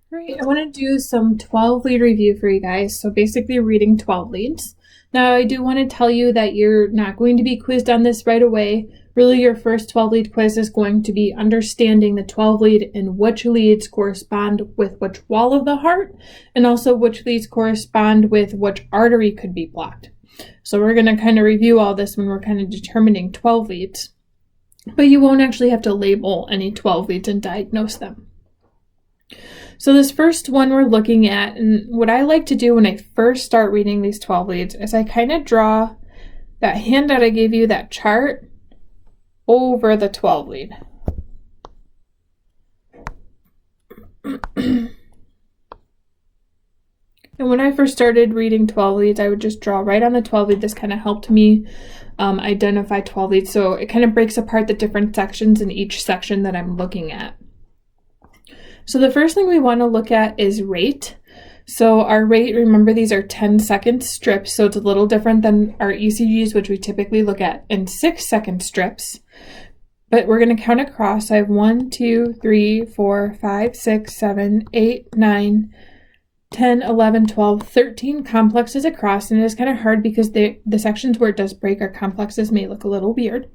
All right, I want to do some 12 lead review for you guys. So basically reading 12 leads. Now I do want to tell you that you're not going to be quizzed on this right away. Really your first 12 lead quiz is going to be understanding the 12 lead and which leads correspond with which wall of the heart, and also which leads correspond with which artery could be blocked. So we're going to kind of review all this when we're kind of determining 12 leads. But you won't actually have to label any 12 leads and diagnose them. So this first one we're looking at, and what I like to do when I first start reading these 12 leads is I kind of draw that handout I gave you, that chart, over the 12 lead. And when I first started reading 12 leads, I would just draw right on the 12 lead. This kind of helped me identify 12 leads. So it kind of breaks apart the different sections in each section that I'm looking at. So the first thing we want to look at is rate. So our rate, remember these are 10-second strips, so it's a little different than our ECGs, which we typically look at in 6-second strips. But we're going to count across. I have 1, 2, 3, 4, 5, 6, 7, 8, 9, 10, 11, 12, 13 complexes across, and it is kind of hard because the sections where it does break our complexes may look a little weird.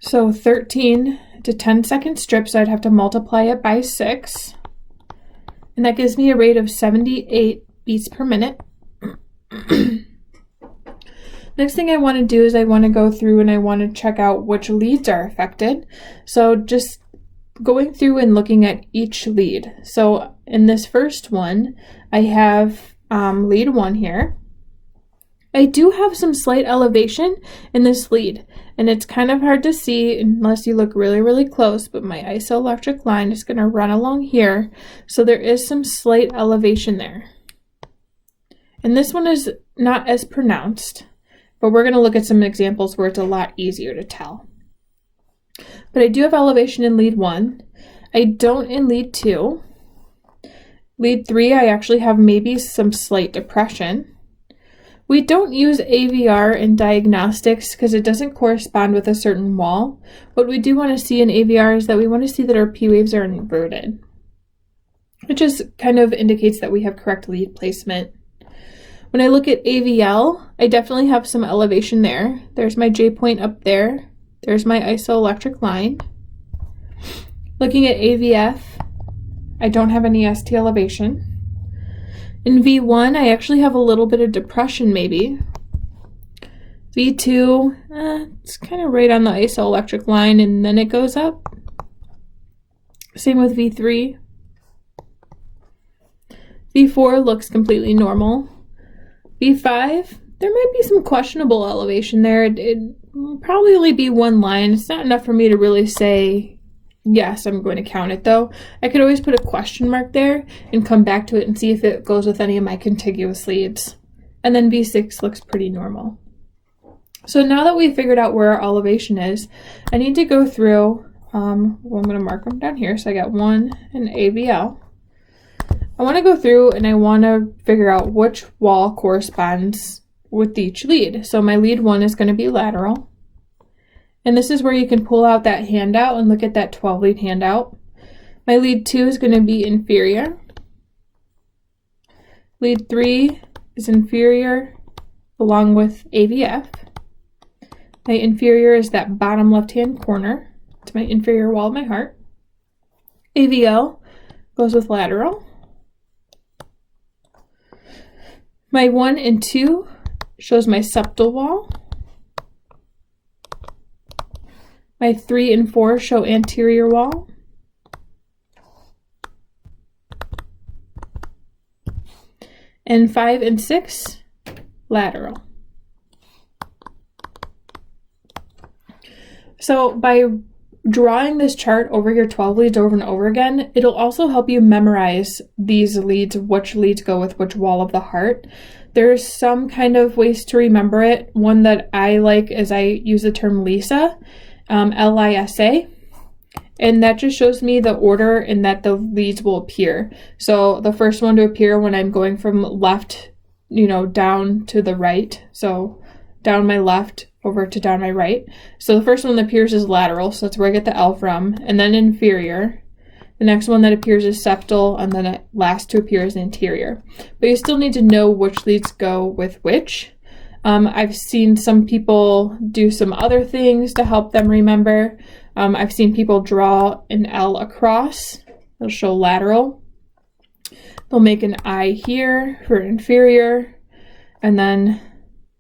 So 13 to 10-second strips, I'd have to multiply it by 6, and that gives me a rate of 78 beats per minute. Next thing I want to do is I want to go through and I want to check out which leads are affected. So just going through and looking at each lead. So in this first one, I have lead 1 here. I do have some slight elevation in this lead, and it's kind of hard to see unless you look really, really close, but my isoelectric line is going to run along here, so there is some slight elevation there. And this one is not as pronounced, but we're going to look at some examples where it's a lot easier to tell. But I do have elevation in lead 1. I don't in lead 2. Lead 3, I actually have maybe some slight depression. We don't use AVR in diagnostics because it doesn't correspond with a certain wall. What we do want to see in AVR is that we want to see that our P waves are inverted, which just kind of indicates that we have correct lead placement. When I look at AVL, I definitely have some elevation there. There's my J point up there. There's my isoelectric line. Looking at AVF, I don't have any ST elevation. In V1, I actually have a little bit of depression maybe. V2, it's kind of right on the isoelectric line and then it goes up. Same with V3. V4 looks completely normal. V5, there might be some questionable elevation there. It'd probably only be one line. It's not enough for me to really say, yes, I'm going to count it though. I could always put a question mark there and come back to it and see if it goes with any of my contiguous leads. And then V6 looks pretty normal. So now that we've figured out where our elevation is, I need to go through, I'm going to mark them down here. So I got 1 in AVL. I want to go through and I want to figure out which wall corresponds with each lead. So my lead 1 is going to be lateral. And this is where you can pull out that handout and look at that 12 lead handout. My lead 2 is going to be inferior. Lead 3 is inferior along with AVF. My inferior is that bottom left-hand corner. It's my inferior wall of my heart. AVL goes with lateral. My 1 and 2 shows my septal wall. My 3 and 4 show anterior wall. And 5 and 6, lateral. So by drawing this chart over your 12 leads over and over again, it'll also help you memorize these leads, which leads go with which wall of the heart. There's some kind of ways to remember it. One that I like is I use the term LISA. LISA, and that just shows me the order and that the leads will appear. So the first one to appear when I'm going from left, down to the right. So down my left over to down my right. So the first one that appears is lateral, so that's where I get the L from, and then inferior, The next one that appears is septal, and then it last to appear is anterior. But you still need to know which leads go with which. I've seen some people do some other things to help them remember. I've seen people draw an L across. They'll show lateral. They'll make an I here for inferior, and then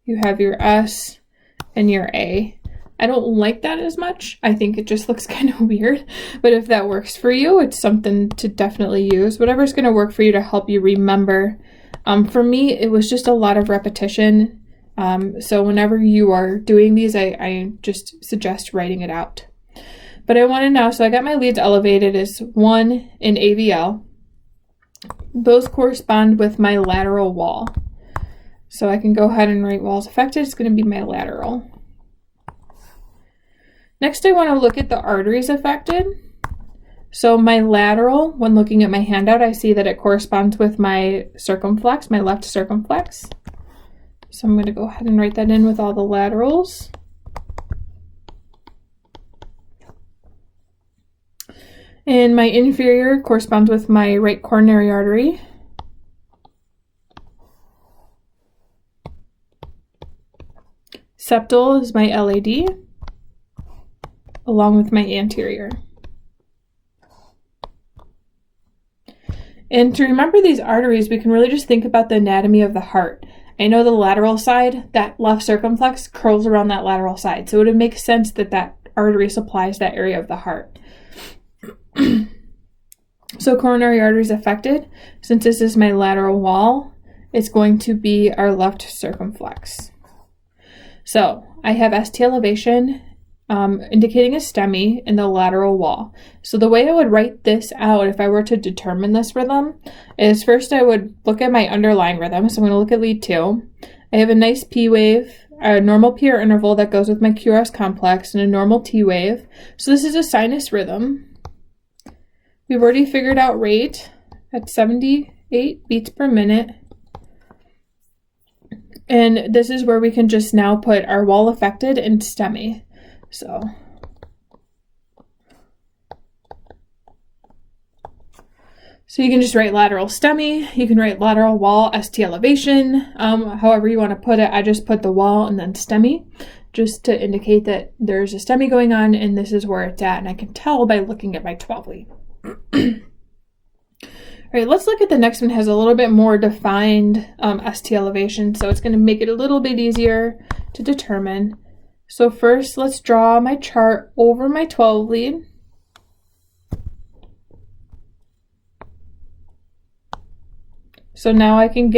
you have your S and your A. I don't like that as much. I think it just looks kind of weird, but if that works for you, it's something to definitely use. Whatever's going to work for you to help you remember. For me, it was just a lot of repetition. So whenever you are doing these, I just suggest writing it out. But I want to know, so I got my leads elevated as 1 in AVL. Those correspond with my lateral wall. So I can go ahead and write walls affected. It's going to be my lateral. Next, I want to look at the arteries affected. So my lateral, when looking at my handout, I see that it corresponds with my circumflex, my left circumflex. So I'm going to go ahead and write that in with all the laterals. And my inferior corresponds with my right coronary artery. Septal is my LAD, along with my anterior. And to remember these arteries, we can really just think about the anatomy of the heart. I know the lateral side, that left circumflex curls around that lateral side, so it would make sense that that artery supplies that area of the heart. So coronary arteries affected, since this is my lateral wall, it's going to be our left circumflex. So I have ST elevation indicating a STEMI in the lateral wall. So the way I would write this out if I were to determine this rhythm is first I would look at my underlying rhythm. So I'm going to look at lead 2. I have a nice P wave, a normal P or interval that goes with my QRS complex, and a normal T wave. So this is a sinus rhythm. We've already figured out rate at 78 beats per minute. And this is where we can just now put our wall affected and STEMI. So you can just write lateral STEMI, you can write lateral wall ST elevation, however you want to put it. I just put the wall and then STEMI just to indicate that there's a STEMI going on and this is where it's at, and I can tell by looking at my 12 lead. All right, let's look at the next one. It has a little bit more defined ST elevation, so it's going to make it a little bit easier to determine. So first, let's draw my chart over my 12 lead. So now I can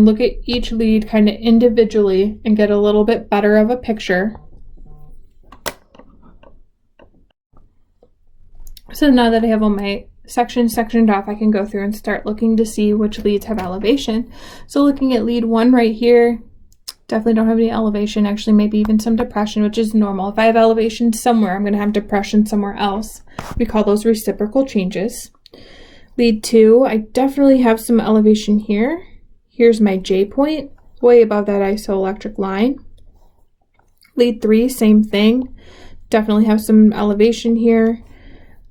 look at each lead kind of individually and get a little bit better of a picture. So now that I have all my sectioned off, I can go through and start looking to see which leads have elevation. So looking at lead 1 right here, definitely don't have any elevation, actually maybe even some depression, which is normal. If I have elevation somewhere, I'm going to have depression somewhere else. We call those reciprocal changes. Lead 2, I definitely have some elevation here. Here's my J point, way above that isoelectric line. Lead 3, same thing. Definitely have some elevation here.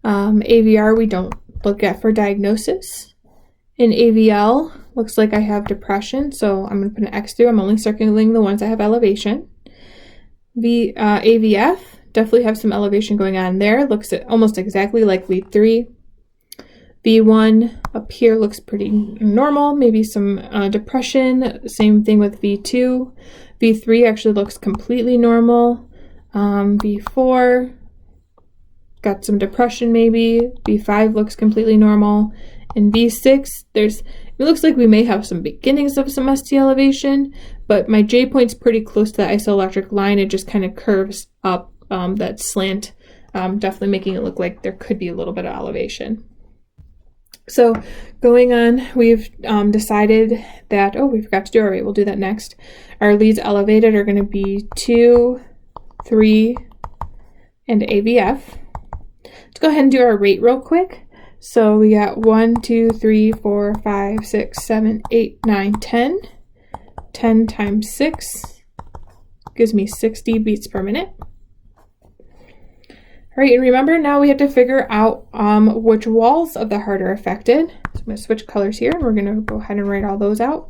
AVR we don't look at for diagnosis. In AVL, looks like I have depression, so I'm going to put an X through. I'm only circling the ones that have elevation. AVF, definitely have some elevation going on there. Looks almost exactly like lead 3. V1 up here looks pretty normal, maybe some depression. Same thing with V2. V3 actually looks completely normal. V4 got some depression maybe. V5 looks completely normal. And V6, it looks like we may have some beginnings of some ST elevation, but my J point's pretty close to the isoelectric line. It just kind of curves up that slant, definitely making it look like there could be a little bit of elevation. So going on, we've decided that, we forgot to do our rate. We'll do that next. Our leads elevated are going to be 2, 3, and AVF. Let's go ahead and do our rate real quick. So we got 1, 2, 3, 4, 5, 6, 7, 8, 9, 10. 10 times 6 gives me 60 beats per minute. All right, and remember now we have to figure out which walls of the heart are affected. So I'm going to switch colors here, and we're going to go ahead and write all those out.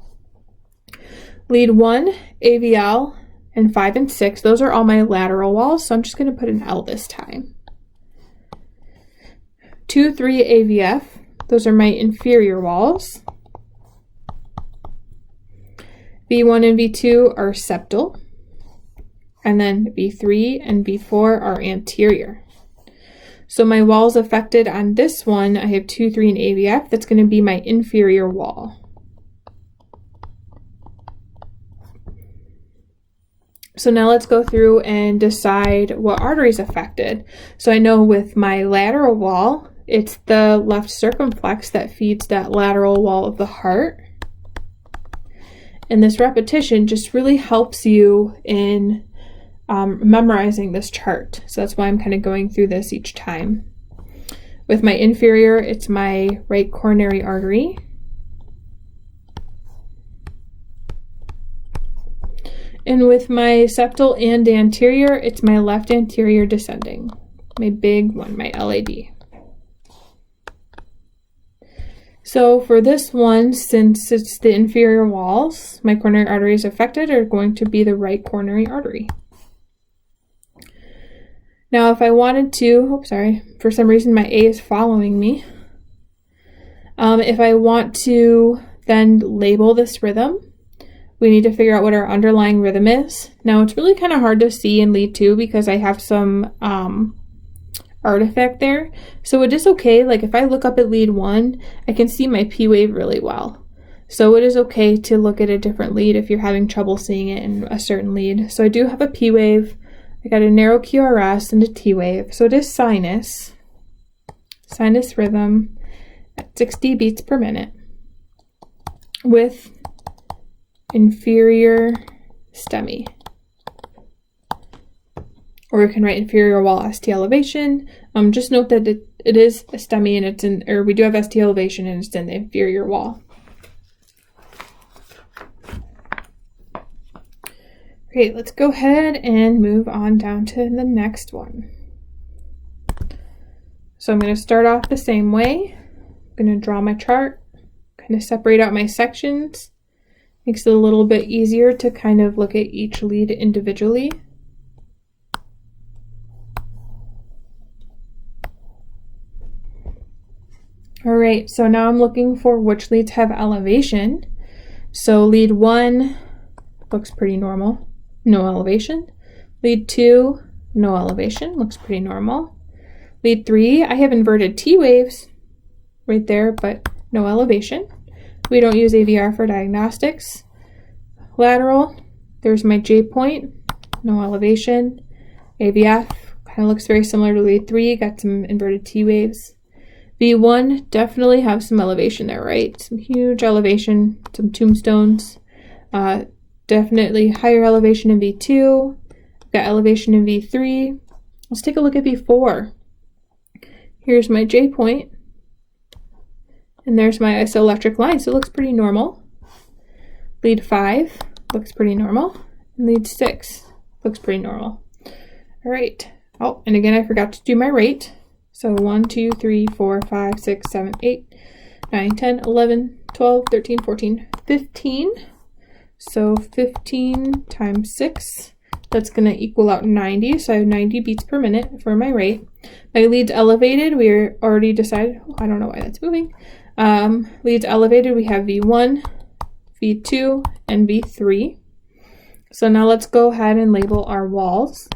Lead 1, AVL, and 5 and 6, those are all my lateral walls, so I'm just going to put an L this time. 2, 3, AVF, those are my inferior walls. V1 and V2 are septal, and then V3 and V4 are anterior. So my walls affected on this one, I have 2, 3, and AVF, that's going to be my inferior wall. So now let's go through and decide what artery is affected. So I know with my lateral wall, it's the left circumflex that feeds that lateral wall of the heart. And this repetition just really helps you in memorizing this chart. So that's why I'm kind of going through this each time. With my inferior, it's my right coronary artery. And with my septal and anterior, it's my left anterior descending, my big one, my LAD. So for this one, since it's the inferior walls, my coronary arteries affected are going to be the right coronary artery. Now if I wanted to, for some reason my A is following me. If I want to then label this rhythm, we need to figure out what our underlying rhythm is. Now it's really kind of hard to see in lead 2 because I have some artifact there. So it is okay, like if I look up at lead 1, I can see my P wave really well. So it is okay to look at a different lead if you're having trouble seeing it in a certain lead. So I do have a P wave, I got a narrow QRS and a T wave. So it is sinus rhythm at 60 beats per minute with inferior STEMI. Or you can write inferior wall ST elevation. Just note that it is a STEMI and it's in, or we do have ST elevation and it's in the inferior wall. Great, let's go ahead and move on down to the next one. So I'm going to start off the same way. I'm going to draw my chart, kind of separate out my sections. Makes it a little bit easier to kind of look at each lead individually. All right, so now I'm looking for which leads have elevation. So lead 1 looks pretty normal, no elevation. Lead 2, no elevation, looks pretty normal. Lead 3, I have inverted T waves right there, but no elevation. We don't use AVR for diagnostics. Lateral, there's my J point, no elevation. AVF kind of looks very similar to lead 3, got some inverted T waves. V1 definitely have some elevation there, right? Some huge elevation, some tombstones. Definitely higher elevation in V2. Got elevation in V3. Let's take a look at V4. Here's my J point. And there's my isoelectric line, so it looks pretty normal. Lead 5 looks pretty normal. And lead 6 looks pretty normal. All right. Oh, and again, I forgot to do my rate. So 1, 2, 3, 4, 5, 6, 7, 8, 9, 10, 11, 12, 13, 14, 15. So 15 times 6, that's going to equal out 90. So I have 90 beats per minute for my rate. My leads elevated, we already decided, I don't know why that's moving. Leads elevated, we have V1, V2, and V3. So now let's go ahead and label our walls.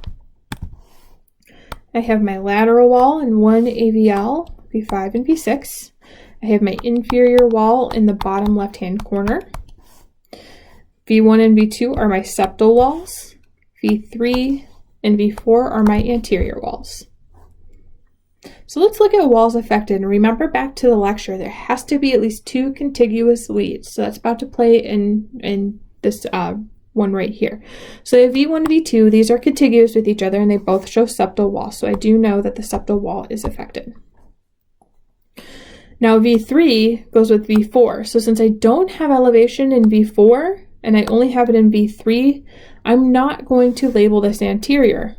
I have my lateral wall in 1 AVL, V5 and V6. I have my inferior wall in the bottom left-hand corner. V1 and V2 are my septal walls. V3 and V4 are my anterior walls. So let's look at walls affected, and remember back to the lecture, there has to be at least 2 contiguous leads. So that's about to play in this one right here. So V1 and V2, these are contiguous with each other and they both show septal wall. So I do know that the septal wall is affected. Now V3 goes with V4. So since I don't have elevation in V4 and I only have it in V3, I'm not going to label this anterior.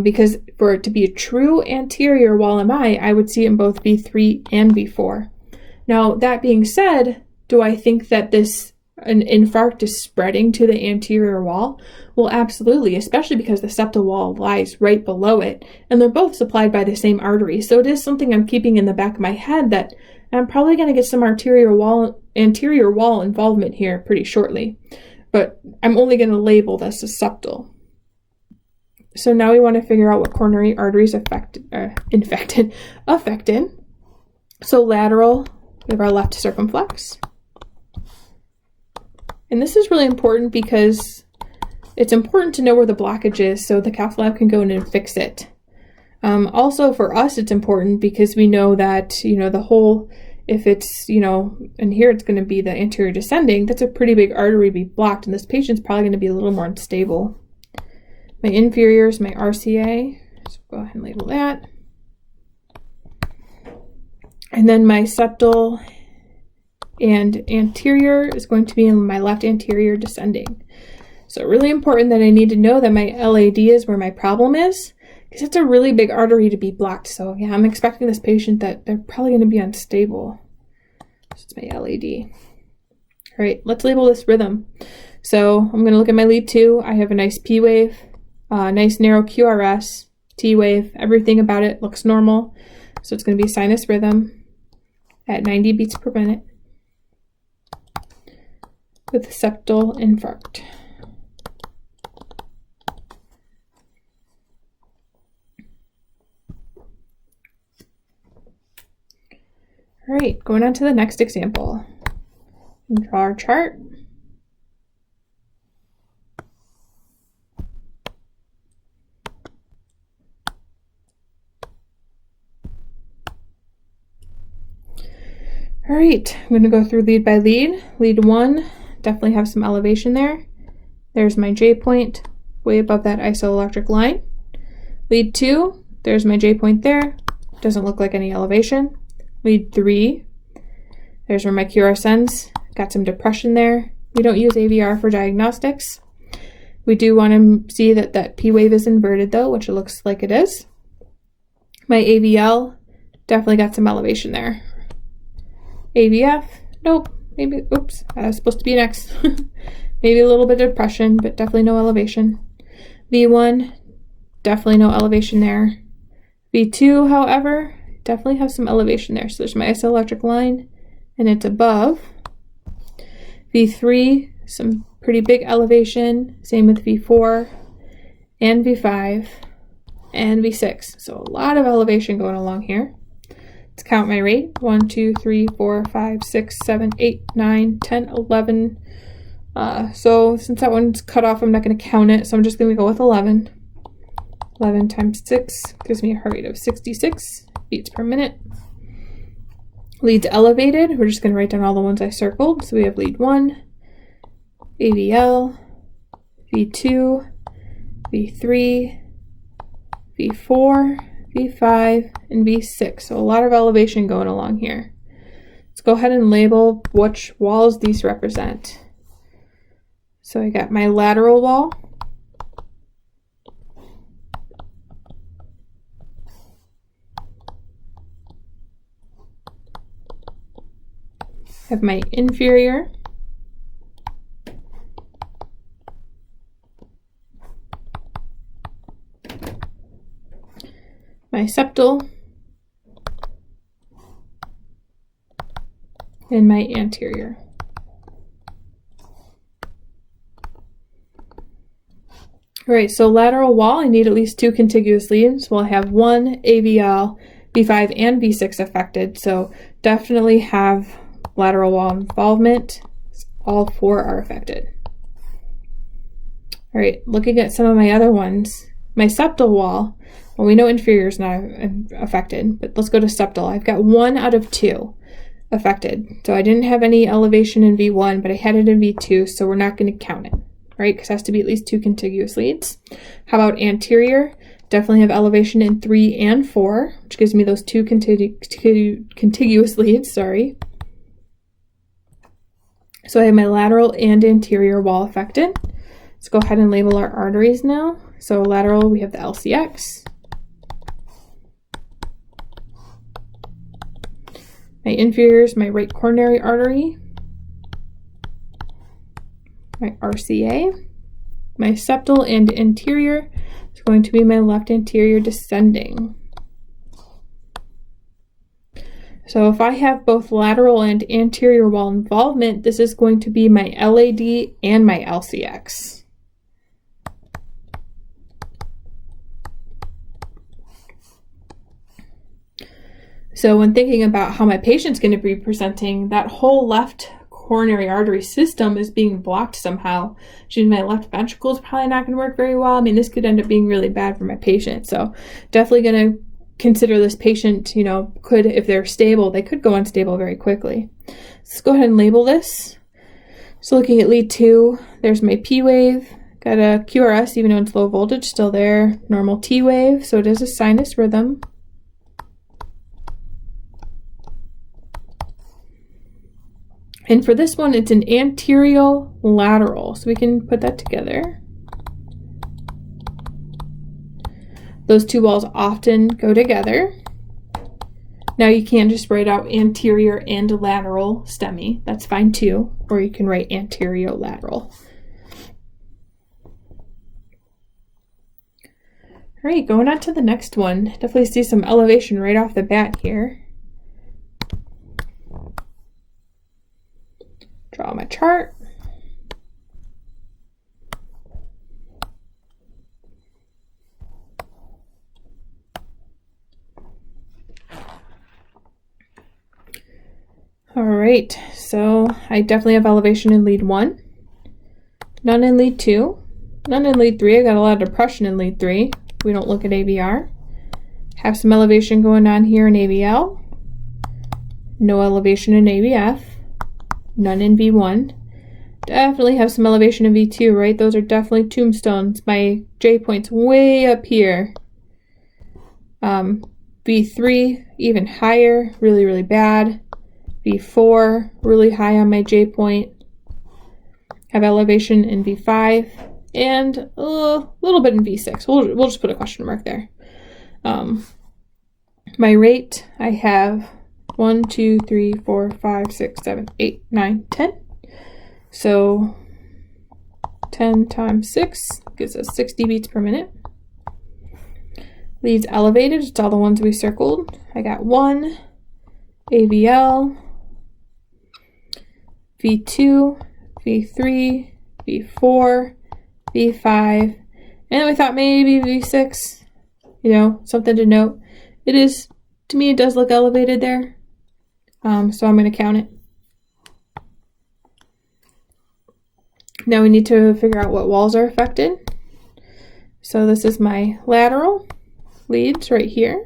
because for it to be a true anterior wall MI, I would see it in both V3 and V4. Now, that being said, do I think that an infarct is spreading to the anterior wall? Well, absolutely, especially because the septal wall lies right below it, and they're both supplied by the same artery. So it is something I'm keeping in the back of my head that I'm probably going to get some anterior wall involvement here pretty shortly. But I'm only going to label this as septal. So now we want to figure out what coronary arteries affected. So lateral, we have our left circumflex. And this is really important because it's important to know where the blockage is so the cath lab can go in and fix it. Also for us, it's important because we know that, the whole, if it's, and here it's going to be the anterior descending, that's a pretty big artery to be blocked, and this patient's probably going to be a little more unstable. My inferior is my RCA, so go ahead and label that. And then my septal and anterior is going to be in my left anterior descending. So really important that I need to know that my LAD is where my problem is, because it's a really big artery to be blocked. So yeah, I'm expecting this patient that they're probably going to be unstable. So it's my LAD. All right, let's label this rhythm. So I'm going to look at my lead 2. I have a nice P wave, nice narrow QRS, T wave. Everything about it looks normal. So it's going to be sinus rhythm at 90 beats per minute with septal infarct. All right, going on to the next example. Draw our chart. All right, I'm going to go through lead by lead. Lead 1, definitely have some elevation there. There's my J point way above that isoelectric line. Lead 2, there's my J point there. Doesn't look like any elevation. Lead 3, there's where my QRS ends. Got some depression there. We don't use AVR for diagnostics. We do want to see that P wave is inverted though, which it looks like it is. My AVL, definitely got some elevation there. AVF, nope, maybe, oops, that was supposed to be an X. Maybe a little bit of depression, but definitely no elevation. V1, definitely no elevation there. V2, however, definitely have some elevation there. So there's my isoelectric line, and it's above. V3, some pretty big elevation, same with V4, and V5, and V6. So a lot of elevation going along here. Let's count my rate. 1, 2, 3, 4, 5, 6, 7, 8, 9, 10, 11. So since that one's cut off, I'm not going to count it. So I'm just going to go with 11. 11 times 6 gives me a heart rate of 66 beats per minute. Leads elevated. We're just going to write down all the ones I circled. So we have lead 1, AVL, V2, V3, V4, V5, and V6. So a lot of elevation going along here. Let's go ahead and label which walls these represent. So I got my lateral wall. I have my inferior. My septal, and my anterior. All right, so lateral wall, I need at least 2 contiguous leads. Well, I have 1 AVL, V5, and V6 affected, so definitely have lateral wall involvement. All 4 are affected. All right, looking at some of my other ones, my septal wall, well, we know inferior is not affected, but let's go to septal. I've got 1 out of 2 affected. So I didn't have any elevation in V1, but I had it in V2, so we're not going to count it, right? Because it has to be at least 2 contiguous leads. How about anterior? Definitely have elevation in 3 and 4, which gives me those 2 contiguous leads, sorry. So I have my lateral and anterior wall affected. Let's go ahead and label our arteries now. So lateral, we have the LCX. My inferior is my right coronary artery. My RCA. My septal and anterior is going to be my left anterior descending. So if I have both lateral and anterior wall involvement, this is going to be my LAD and my LCX. So when thinking about how my patient's going to be presenting, that whole left coronary artery system is being blocked somehow. My left ventricle is probably not going to work very well. I mean, this could end up being really bad for my patient. So definitely going to consider this patient, could, if they're stable, they could go unstable very quickly. Let's go ahead and label this. So looking at lead 2, there's my P wave. Got a QRS, even though it's low voltage, still there. Normal T wave, so it is a sinus rhythm. And for this one, it's an anterior lateral, so we can put that together. Those two walls often go together. Now you can just write out anterior and lateral STEMI. That's fine too. Or you can write anterior lateral. All right, going on to the next one. Definitely see some elevation right off the bat here. Draw my chart. All right, so I definitely have elevation in lead 1, none in lead 2, none in lead 3. I got a lot of depression in lead 3. We don't look at AVR. Have some elevation going on here in AVL. No elevation in AVF. None in V1. Definitely have some elevation in V2, right? Those are definitely tombstones. My J point's way up here. V3, even higher, really, really bad. V4, really high on my J point. Have elevation in V5 and a little bit in V6. We'll just put a question mark there. My rate, I have 1, 2, 3, 4, 5, 6, 7, 8, 9, 10. So 10 times 6 gives us 60 beats per minute. Leads elevated, it's all the ones we circled. I got 1, AVL, V2, V3, V4, V5, and we thought maybe V6, something to note. It is, to me, it does look elevated there, so I'm going to count it. Now we need to figure out what walls are affected. So this is my lateral leads right here.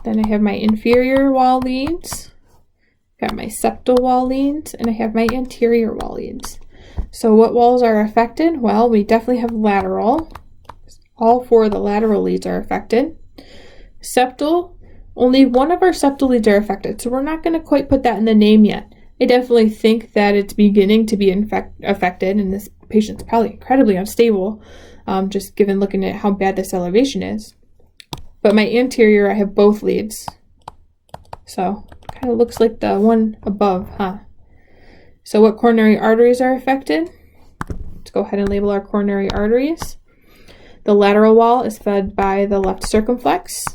Then I have my inferior wall leads. Got my septal wall leads, and I have my anterior wall leads. So what walls are affected? Well, we definitely have lateral. All 4 of the lateral leads are affected. Septal, only one of our septal leads are affected, so we're not going to quite put that in the name yet. I definitely think that it's beginning to be affected, and this patient's probably incredibly unstable, just given looking at how bad this elevation is. But my anterior, I have both leads. So kind of looks like the one above, huh? So what coronary arteries are affected? Let's go ahead and label our coronary arteries. The lateral wall is fed by the left circumflex.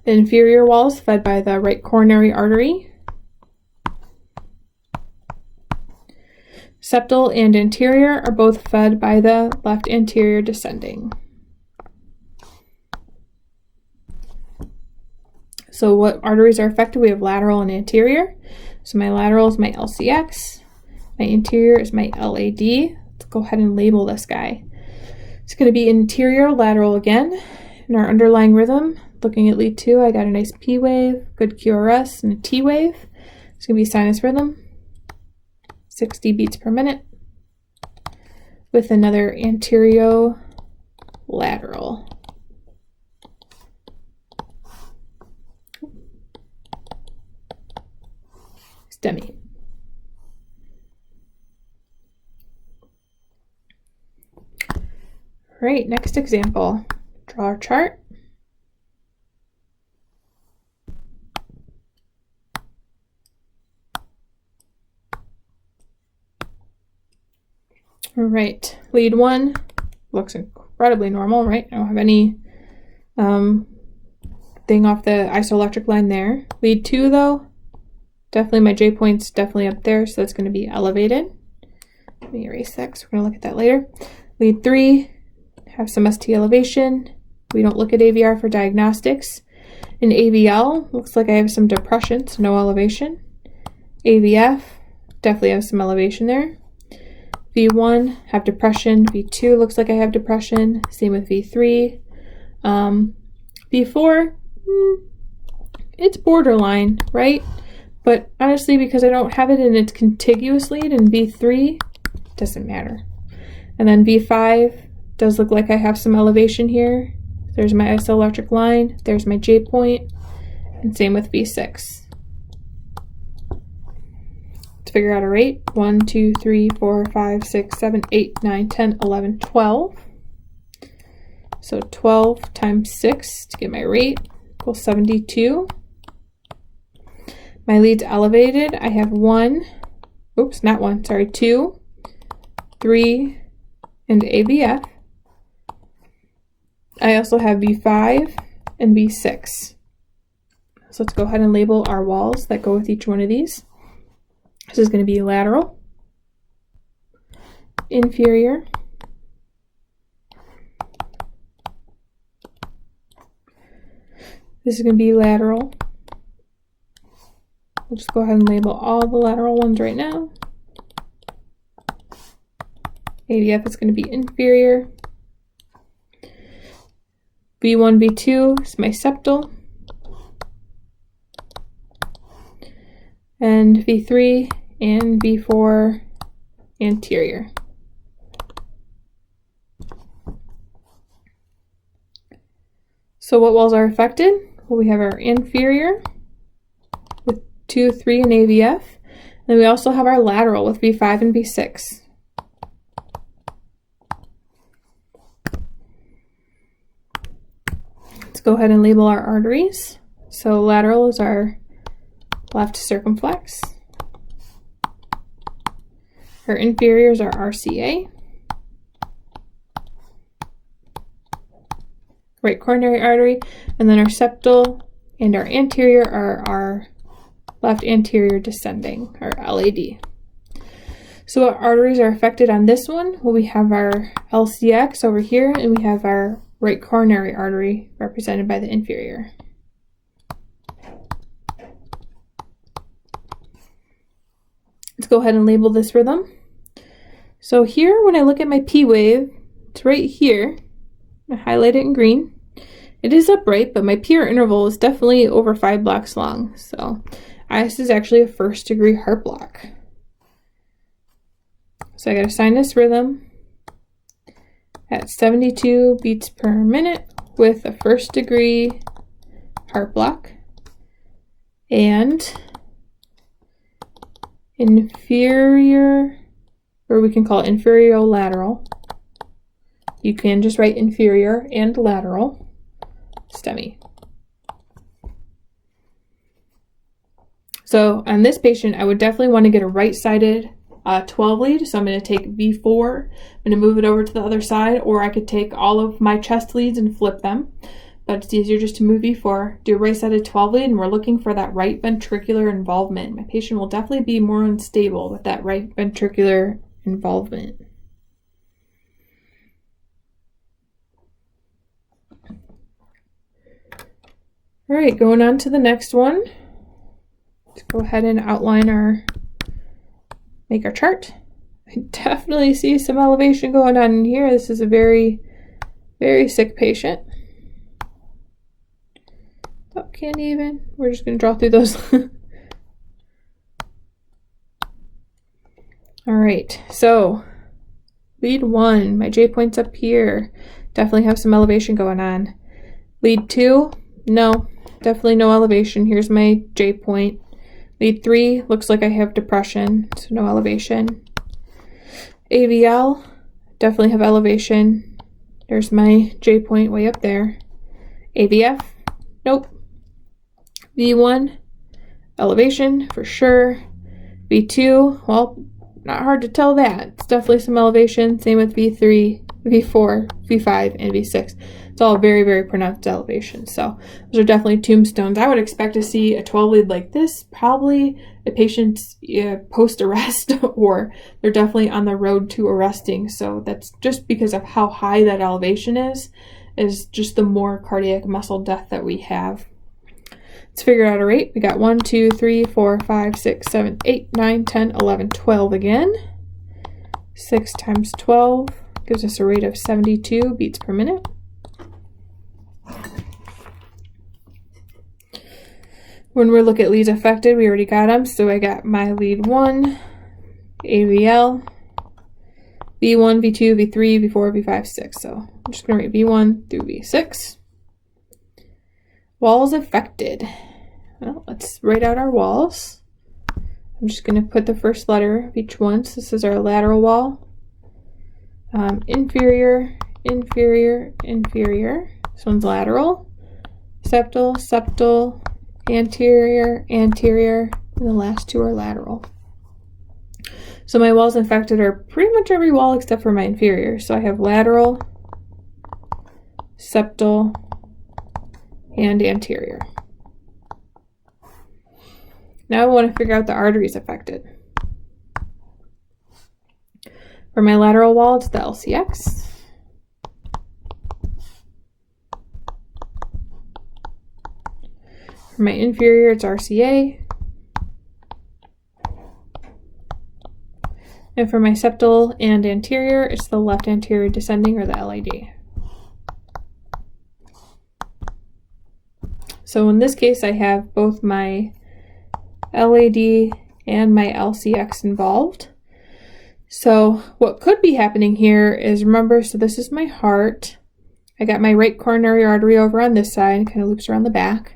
The inferior wall is fed by the right coronary artery. Septal and anterior are both fed by the left anterior descending. So what arteries are affected? We have lateral and anterior. So my lateral is my LCX. My anterior is my LAD. Let's go ahead and label this guy. It's going to be anterior lateral again. In our underlying rhythm, looking at lead 2, I got a nice P wave, good QRS, and a T wave. It's going to be sinus rhythm, 60 beats per minute, with another anterior lateral. STEMI. right, next example. Draw our chart. All right, lead 1 looks incredibly normal, right? I don't have any thing off the isoelectric line there. Lead 2 though, definitely my J point's definitely up there, so that's going to be elevated. Let me erase that because we're going to look at that later. Lead 3, have some ST elevation. We don't look at AVR for diagnostics. In AVL, looks like I have some depression, so no elevation. AVF, definitely have some elevation there. V1, have depression. V2 looks like I have depression. Same with V3. V4, it's borderline, right? But honestly, because I don't have it in its contiguous lead in V3, doesn't matter. And then V5 does look like I have some elevation here. There's my isoelectric line. There's my J point. And same with V6. To figure out a rate, 1, 2, 3, 4, 5, 6, 7, 8, 9, 10, 11, 12. So 12 times 6 to get my rate equals 72. My lead's elevated. I have 2, 3, and AVF. I also have V5 and V6. So let's go ahead and label our walls that go with each one of these. This is going to be lateral, inferior, this is going to be lateral. We'll just go ahead and label all the lateral ones right now. AVF is going to be inferior. V1, V2 is my septal. And V3 and V4 anterior. So what walls are affected? Well, we have our inferior with 2, 3, and AVF. And then we also have our lateral with V5 and V6. Let's go ahead and label our arteries. So lateral is our left circumflex. Our inferiors are RCA. Right coronary artery, and then our septal and our anterior are our left anterior descending, or LAD. So what arteries are affected on this one? Well, we have our LCX over here, and we have our right coronary artery represented by the inferior. Let's go ahead and label this rhythm. So here, when I look at my P wave, it's right here. I highlight it in green. It is upright, but my PR interval is definitely over 5 blocks long. So this is actually a 1st degree heart block. So I got to sinus rhythm at 72 beats per minute with a 1st degree heart block and inferior, or we can call it inferiolateral. You can just write inferior and lateral STEMI. So on this patient, I would definitely want to get a right-sided 12 lead. So I'm going to take V4, I'm going to move it over to the other side, or I could take all of my chest leads and flip them. But it's easier just to move V4, do a right-sided 12 lead, and we're looking for that right ventricular involvement. My patient will definitely be more unstable with that right ventricular involvement. All right, going on to the next one. Let's go ahead and make our chart. I definitely see some elevation going on in here. This is a very, very sick patient. Oh, can't even. We're just going to draw through those. All right, so lead 1, my J point's up here. Definitely have some elevation going on. Lead 2, no, definitely no elevation. Here's my J point. Lead 3, looks like I have depression, so no elevation. AVL, definitely have elevation. There's my J point way up there. AVF, nope. V1, elevation for sure. V2, well, not hard to tell that. It's definitely some elevation. Same with V3, V4, V5, and V6. It's all very, very pronounced elevation. So those are definitely tombstones. I would expect to see a 12 lead like this, probably a patient's post-arrest, or they're definitely on the road to arresting. So that's just because of how high that elevation is just the more cardiac muscle death that we have. Let's figure out a rate. We got 1, 2, 3, 4, 5, 6, 7, 8, 9, 10, 11, 12 again. 6 times 12 gives us a rate of 72 beats per minute. When we look at leads affected, we already got them. So I got my lead 1, AVL, V1, V2, V3, V4, V5, 6. So I'm just going to rate V1 through V6. Walls affected. Well, let's write out our walls. I'm just going to put the first letter of each one. So this is our lateral wall. Inferior, inferior, inferior. This one's lateral. Septal, septal, anterior, anterior, and the last two are lateral. So my walls affected are pretty much every wall except for my inferior. So I have lateral, septal, and anterior. Now I want to figure out the arteries affected. For my lateral wall, it's the LCX. For my inferior, it's RCA. And for my septal and anterior, it's the left anterior descending, or the LAD. So in this case, I have both my LAD and my LCX involved. So what could be happening here is, remember, so this is my heart. I got my right coronary artery over on this side, kind of loops around the back.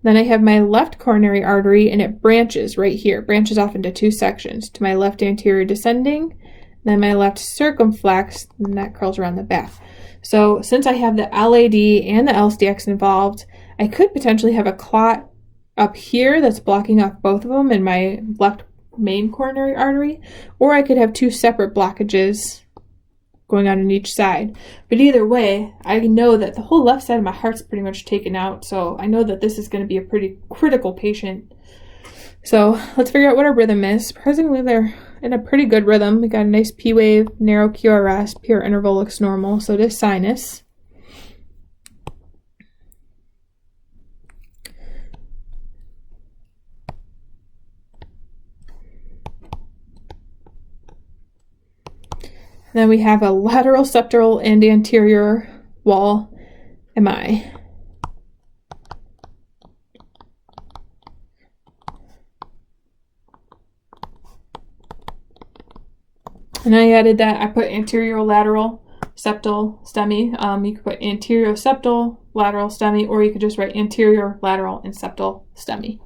Then I have my left coronary artery, and it branches right here, branches off into two sections, to my left anterior descending, then my left circumflex, and that curls around the back. So since I have the LAD and the LCX involved, I could potentially have a clot up here that's blocking off both of them in my left main coronary artery, or I could have two separate blockages going on each side. But either way, I know that the whole left side of my heart's pretty much taken out, so I know that this is going to be a pretty critical patient. So let's figure out what our rhythm is. Surprisingly, they're in a pretty good rhythm. We got a nice P wave, narrow QRS, pure interval looks normal, so it is sinus. Then we have a lateral, septal, and anterior wall MI. And I added that, I put anterior, lateral, septal, STEMI. You could put anterior, septal, lateral, STEMI, or you could just write anterior, lateral, and septal, STEMI.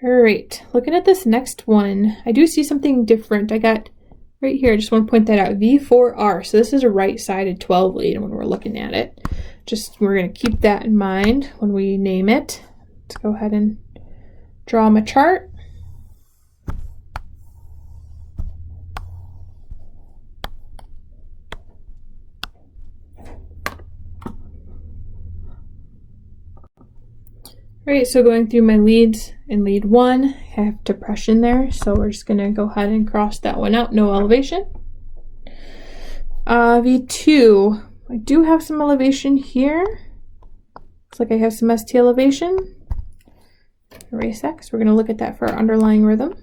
All right, looking at this next one, I do see something different. I got right here, I just want to point that out, V4R. So this is a right-sided 12 lead when we're looking at it. We're going to keep that in mind when we name it. Let's go ahead and draw my chart. All right, so going through my leads, in lead 1, I have depression there, so we're just going to go ahead and cross that one out, no elevation. V2, I do have some elevation here. Looks like I have some ST elevation. Erase that, because we're going to look at that for our underlying rhythm.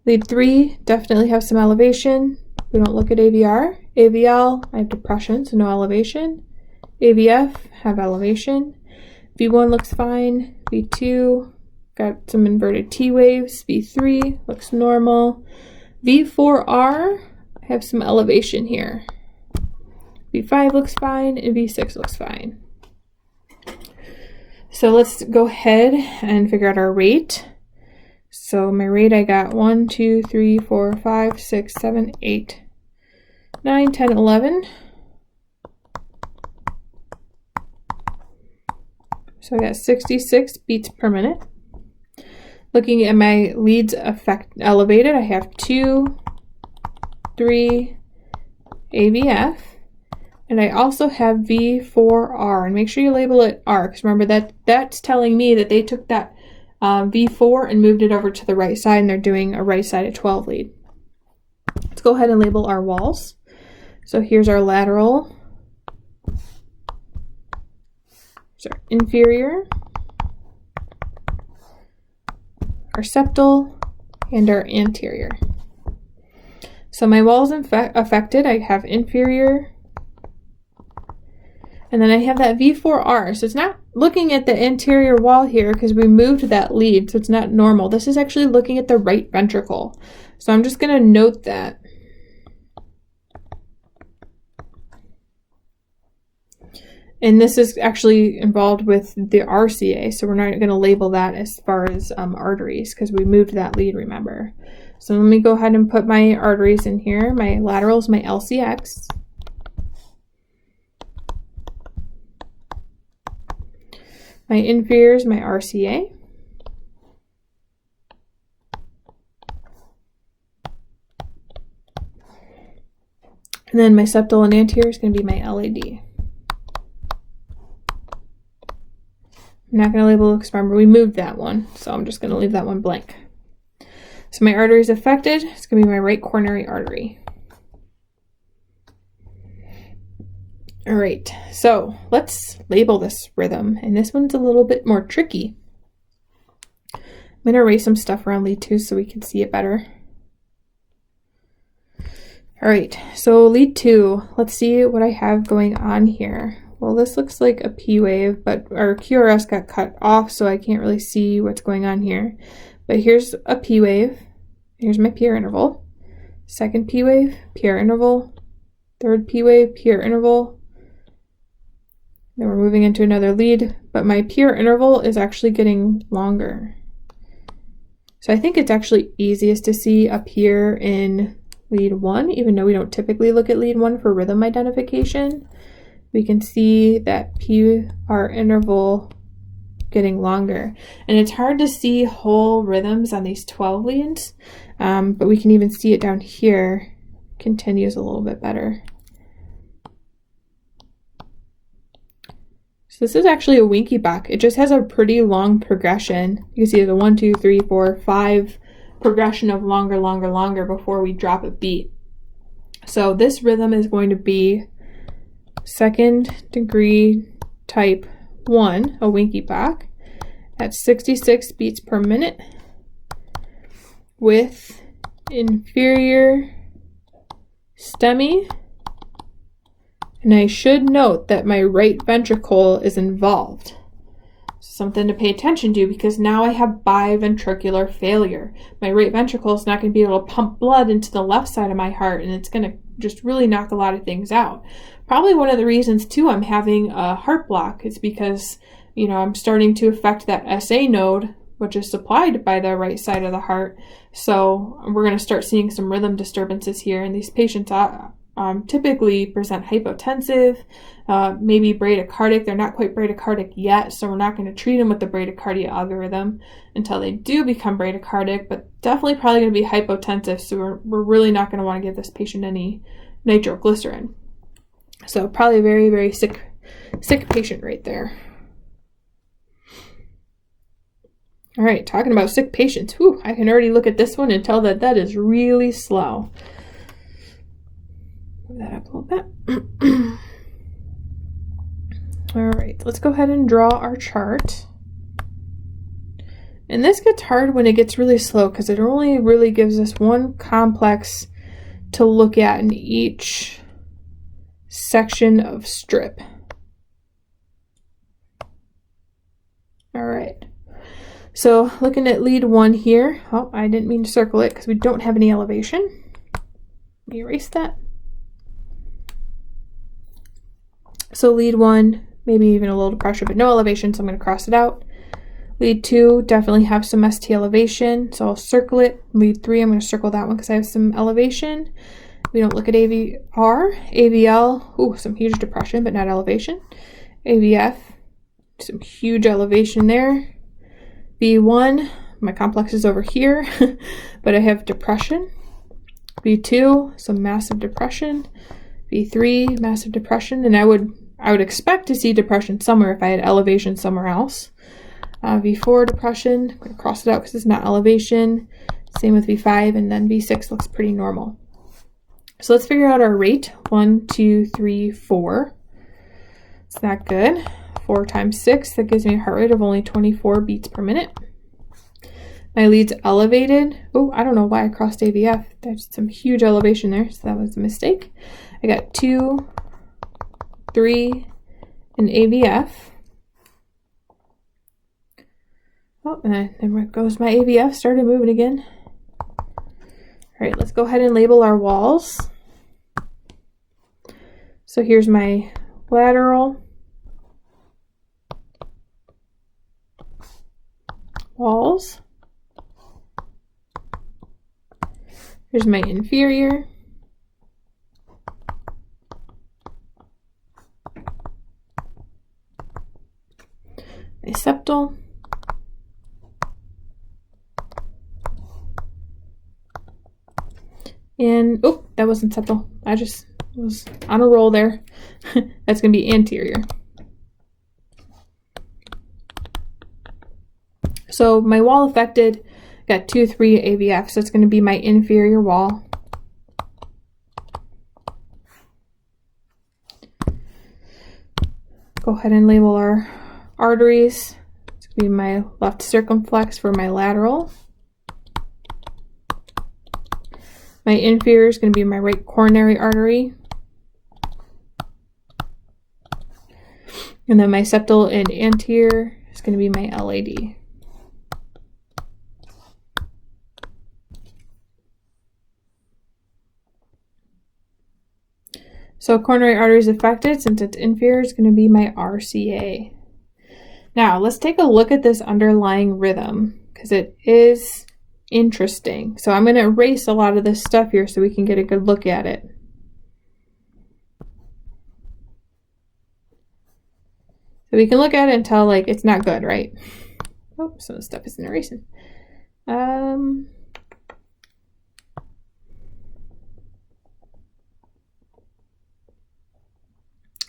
Lead 3, definitely have some elevation. We don't look at AVR. AVL, I have depression, so no elevation. AVF, have elevation. V1 looks fine. V2, got some inverted T waves. V3 looks normal. V4R, I have some elevation here. V5 looks fine, and V6 looks fine. So let's go ahead and figure out our rate. So my rate I got 1, 2, 3, 4, 5, 6, 7, 8, 9, 10, 11. So I got 66 beats per minute. Looking at my leads elevated, I have 2, 3, AVF, and I also have V4R. And make sure you label it R, because remember that's telling me that they took that V4 and moved it over to the right side, and they're doing a right side at 12 lead. Let's go ahead and label our walls. So here's our lateral, here's our inferior, our septal, and our anterior. So my walls affected, I have inferior, and then I have that V4R. So it's not looking at the anterior wall here because we moved that lead, so it's not normal. This is actually looking at the right ventricle. So I'm just going to note that. And this is actually involved with the RCA, so we're not going to label that as far as arteries because we moved that lead, remember. So let me go ahead and put my arteries in here. My lateral is my LCX. My inferior is my RCA. And then my septal and anterior is going to be my LAD. I'm not going to label it because remember we moved that one, so I'm just going to leave that one blank. So my artery is affected. It's going to be my right coronary artery. All right, so let's label this rhythm, and this one's a little bit more tricky. I'm going to erase some stuff around lead 2 so we can see it better. All right, so lead 2, let's see what I have going on here. Well, this looks like a P wave, but our QRS got cut off, so I can't really see what's going on here. But here's a P wave. Here's my PR interval. Second P wave, PR interval. Third P wave, PR interval. Then we're moving into another lead, but my PR interval is actually getting longer. So I think it's actually easiest to see up here in lead 1, even though we don't typically look at lead 1 for rhythm identification. We can see that PR interval getting longer. And it's hard to see whole rhythms on these 12 leads, but we can even see it down here. Continues a little bit better. So this is actually a Winky-Bach. It just has a pretty long progression. You can see there's a 1, 2, 3, 4, 5 progression of longer, longer, longer before we drop a beat. So this rhythm is going to be second degree type 1, a Winky-Bach, at 66 beats per minute with inferior STEMI. And I should note that my right ventricle is involved. Something to pay attention to because now I have biventricular failure. My right ventricle is not going to be able to pump blood into the left side of my heart, and it's going to just really knock a lot of things out. Probably one of the reasons too I'm having a heart block is because, you know, I'm starting to affect that SA node, which is supplied by the right side of the heart. So we're going to start seeing some rhythm disturbances here, and these patients typically present hypotensive, maybe bradycardic. They're not quite bradycardic yet, so we're not going to treat them with the bradycardia algorithm until they do become bradycardic, but definitely probably going to be hypotensive, so we're really not going to want to give this patient any nitroglycerin. So probably a very, very sick patient right there. All right, talking about sick patients, whew, I can already look at this one and tell that that is really slow. Move that up a little bit. All right, let's go ahead and draw our chart. And this gets hard when it gets really slow because it only really gives us one complex to look at in each section of strip. All right, so looking at lead 1 here. Oh, I didn't mean to circle it because we don't have any elevation. Let me erase that. So lead 1, maybe even a little pressure, but no elevation, so I'm going to cross it out. Lead 2 definitely have some ST elevation, so I'll circle it. Lead 3, I'm going to circle that one because I have some elevation. We don't look at AVR. AVL, ooh, some huge depression, but not elevation. AVF, some huge elevation there. V1, my complex is over here, but I have depression. V2, some massive depression. V3, massive depression, and I would expect to see depression somewhere if I had elevation somewhere else. V4 depression, I'm going to cross it out because it's not elevation. Same with V5, and then V6 looks pretty normal. So let's figure out our rate. 1, 2, 3, 4. It's not good. 4 times 6, that gives me a heart rate of only 24 beats per minute. My lead's elevated. Oh, I don't know why I crossed AVF. There's some huge elevation there, so that was a mistake. I got 2, 3, and AVF. Oh, and there goes my AVF, started moving again. All right, let's go ahead and label our walls. So here's my lateral, walls. Here's my inferior. My septal. And, oh, that wasn't septal. I just was on a roll there. That's going to be anterior. So my wall affected, got 2, 3 AVF, so it's going to be my inferior wall. Go ahead and label our arteries. It's going to be my left circumflex for my lateral. My inferior is going to be my right coronary artery. And then my septal and anterior is going to be my LAD. So coronary artery is affected. Since it's inferior, it's going to be my RCA. Now let's take a look at this underlying rhythm because it is interesting. So I'm going to erase a lot of this stuff here so we can get a good look at it. So we can look at it and tell like it's not good, right? Oh, some of the stuff isn't erasing.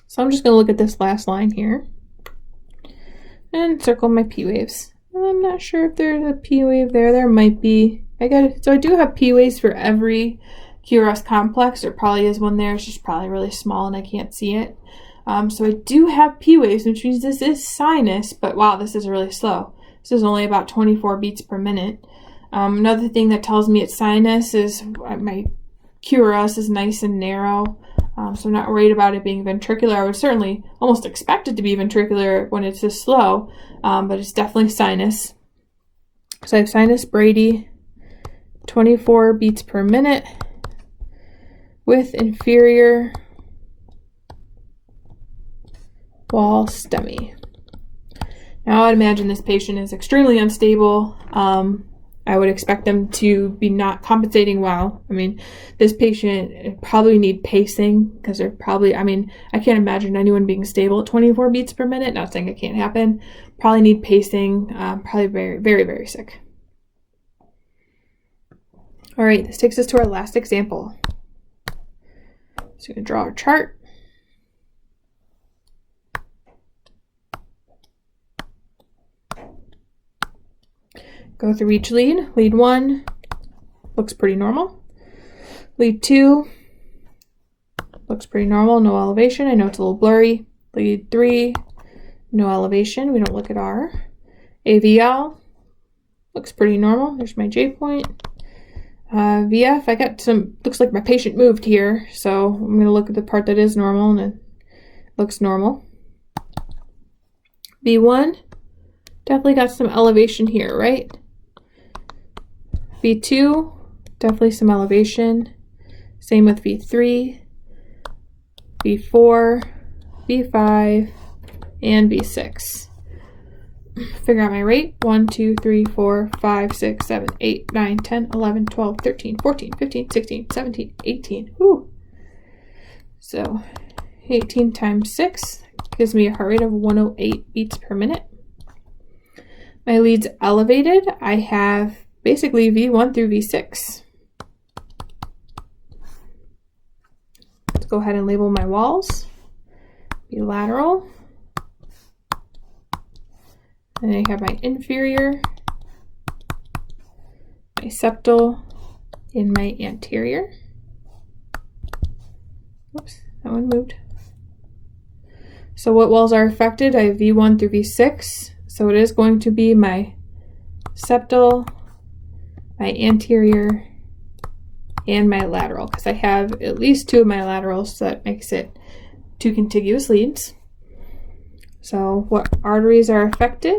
So I'm just going to look at this last line here and circle my P waves. I'm not sure if there's a P wave there. There might be. So I do have P waves for every QRS complex. There probably is one there. It's just probably really small and I can't see it. So I do have P waves, which means this is sinus, but wow, this is really slow. This is only about 24 beats per minute. Another thing that tells me it's sinus is my QRS is nice and narrow. So I'm not worried about it being ventricular. I would certainly almost expect it to be ventricular when it's this slow, but it's definitely sinus. So I have sinus Brady, 24 beats per minute with inferior wall STEMI. Now I'd imagine this patient is extremely unstable. I would expect them to be not compensating well. I mean, this patient probably need pacing because they're probably, I mean, I can't imagine anyone being stable at 24 beats per minute. Not saying it can't happen. Probably need pacing. Probably very, very, very sick. All right, this takes us to our last example. So we're going to draw our chart. Go through each lead. Lead 1 looks pretty normal. Lead 2 looks pretty normal, no elevation. I know it's a little blurry. Lead 3, no elevation. We don't look at R. AVL looks pretty normal. There's my J point. VF, I got some, looks like my patient moved here, so I'm going to look at the part that is normal and it looks normal. V1, definitely got some elevation here, right? V2, definitely some elevation. Same with V3, V4, V5, and V6. figure out my rate. 1, 2, 3, 4, 5, 6, 7, 8, 9, 10, 11, 12, 13, 14, 15, 16, 17, 18. Whew. So 18 times 6 gives me a heart rate of 108 beats per minute. My leads elevated, I have basically V1 through V6. Let's go ahead and label my walls. V lateral. And I have my inferior, my septal, and my anterior. Oops, that one moved. So what walls are affected? I have V1 through V6. So it is going to be my septal, my anterior, and my lateral, because I have at least 2 of my laterals, so that makes it 2 contiguous leads. So what arteries are affected?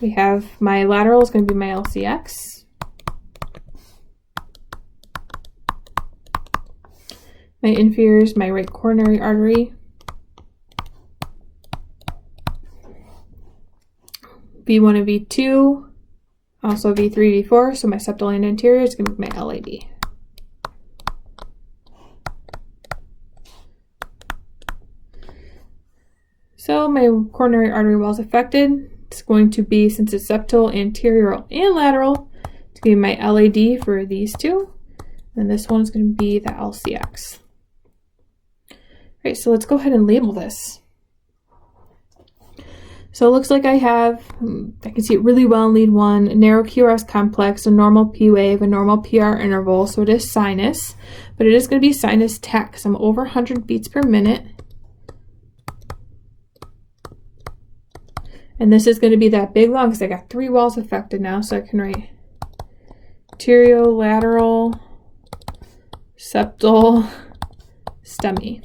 We have my lateral is going to be my LCX. My inferior is my right coronary artery. V1 and V2, also V3, V4, so my septal and anterior is going to be my LAD. So my coronary artery wall is affected. It's going to be, since it's septal, anterior, and lateral, it's going to be my LAD for these 2. And this one is going to be the LCX. All right, so let's go ahead and label this. So it looks like I can see it really well in lead 1, a narrow QRS complex, a normal P wave, a normal PR interval, so it is sinus, but it is going to be sinus tech, because I'm over 100 beats per minute. And this is going to be that big lung, because I got 3 walls affected now, so I can write arteriolateral, septal, STEMI.